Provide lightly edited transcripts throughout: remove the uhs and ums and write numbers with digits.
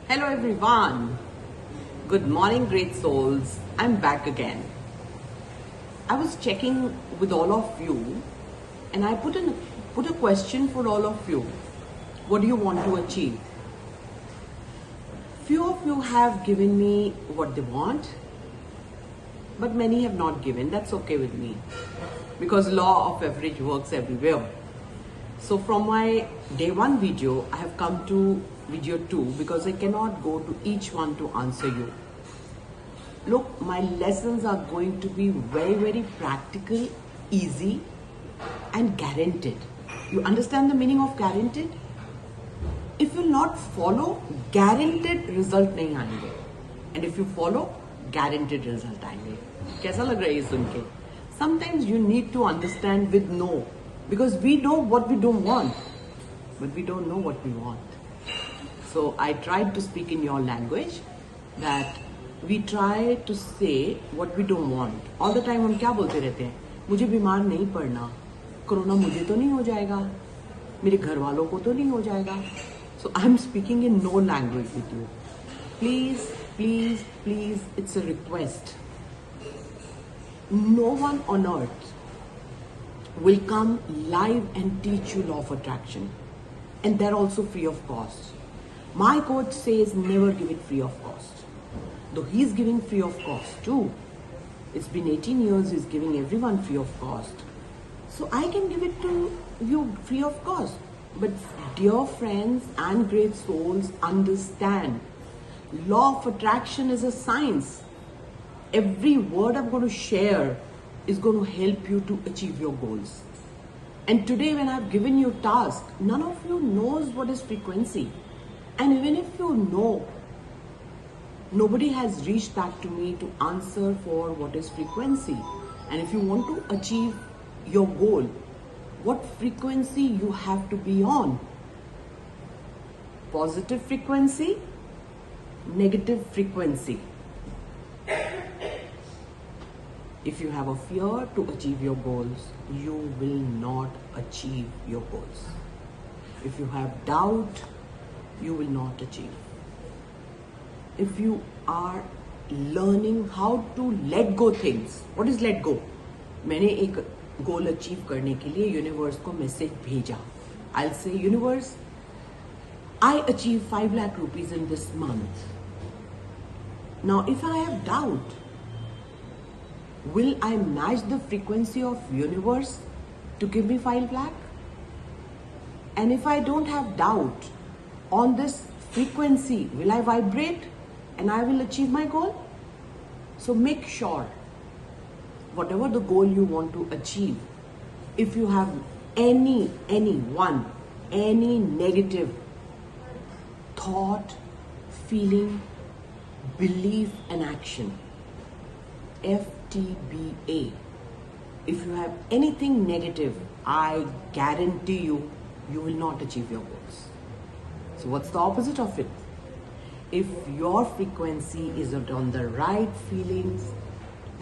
Hello everyone. Good morning, great souls. I'm back again. I was checking with all of you and I put a question for all of you. What do you want to achieve? Few of you have given me what they want, but many have not given. That's okay with me because law of average works everywhere. So from my day 1 video, I have come to video 2 because I cannot go to each one to answer you. Look, my lessons are going to be very practical, easy and guaranteed. You understand the meaning of guaranteed? If you not follow, guaranteed result नहीं आएंगे. And if you follow, guaranteed result आएंगे. कैसा लग रहा है ये सुन के? Sometimes you need to understand with no. Because we know what we don't want, but we don't know what we want. So I tried to speak in your language, that we try to say what we don't want. All the time हम क्या बोलते रहते हैं? मुझे बीमार नहीं पड़ना, corona मुझे तो नहीं हो जाएगा, मेरे घर वालों को तो नहीं हो जाएगा. So I'm speaking in no language with you. Please, it's a request. No one on earth will come live and teach you law of attraction, and they're also free of cost. My coach says never give it free of cost, though he's giving free of cost too. It's been 18 years, he's giving everyone free of cost, so I can give it to you free of cost. But dear friends and great souls, understand, law of attraction is a science. Every word I'm going to share is going to help you to achieve your goals. And today when I've given you task, none of you knows what is frequency. And even if you know, nobody has reached back to me to answer for what is frequency. And if you want to achieve your goal, what frequency you have to be on? Positive frequency, negative frequency. If you have a fear to achieve your goals, you will not achieve your goals. If you have doubt, you will not achieve. If you are learning how to let go things, what is let go? मैंने एक goal achieve करने के लिए universe को message भेजा. I'll say, universe, I achieve 5 lakh rupees in this month. Now, if I have doubt, will I match the frequency of universe to give me 5 lakh? And if I don't have doubt on this frequency, will I vibrate and I will achieve my goal? So make sure, whatever the goal you want to achieve, if you have any negative thought, feeling, belief and action, FTBA. If you have anything negative, I guarantee you, you will not achieve your goals. So what's the opposite of it? If your frequency is on the right feelings,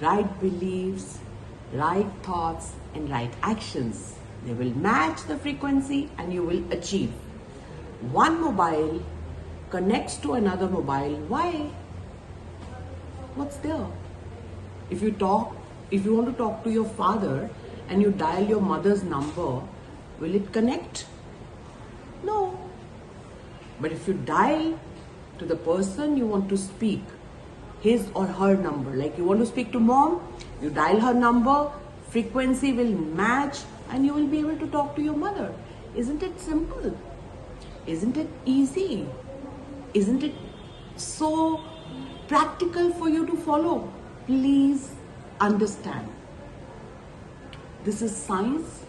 right beliefs, right thoughts and right actions, they will match the frequency and you will achieve. One mobile connects to another mobile. Why? What's there? If you want to talk to your father and you dial your mother's number, will it connect? No. But if you dial to the person you want to speak, his or her number, like you want to speak to mom, you dial her number, frequency will match and you will be able to talk to your mother. Isn't it simple? Isn't it easy? Isn't it so practical for you to follow? Please understand. This is science.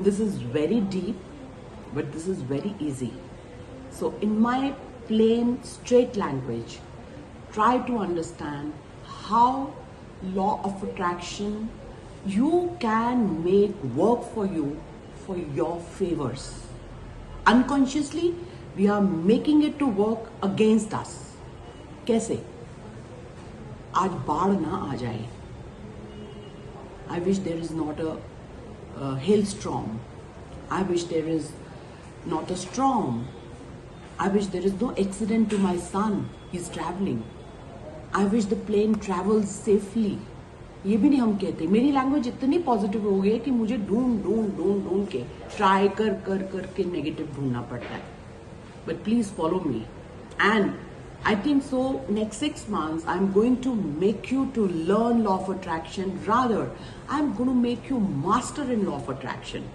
This is very deep, but this is very easy. So in my plain, straight language, try to understand how law of attraction you can make work for you for your favors. Unconsciously, we are making it to work against us. कैसे? आज बाढ़ ना आ जाए. I wish there is not a hailstorm. I wish there is not a storm. I wish there is no accident to my son. He's traveling. I wish the plane travels safely. ये भी नहीं हम कहते. मेरी language इतनी positive हो गई है कि मुझे ढूंढ के ट्राई कर के नेगेटिव ढूंढना पड़ता है. But please follow me. And I think so next 6 months I'm going to make you to learn law of attraction. Rather, I'm going to make you master in law of attraction.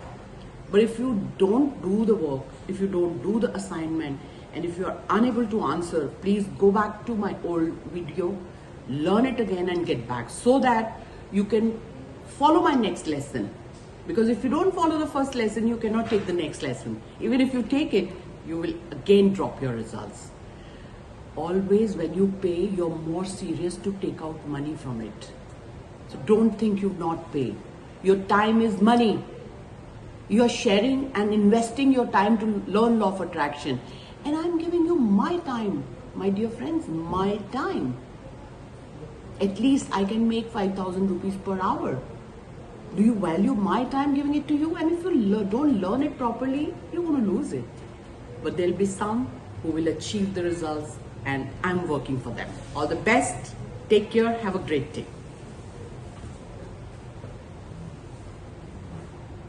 But if you don't do the work, if you don't do the assignment, and if you are unable to answer, please go back to my old video, learn it again and get back so that you can follow my next lesson. Because if you don't follow the first lesson, you cannot take the next lesson. Even if you take it, you will again drop your results. Always when you pay, you're more serious to take out money from it. So don't think you've not paid. Your time is money. You're sharing and investing your time to learn law of attraction. And I'm giving you my time, my dear friends, my time. At least I can make 5,000 rupees per hour. Do you value my time giving it to you? And if you don't learn it properly, you're going to lose it. But there'll be some who will achieve the results, and I'm working for them. All the best. Take care. Have a great day.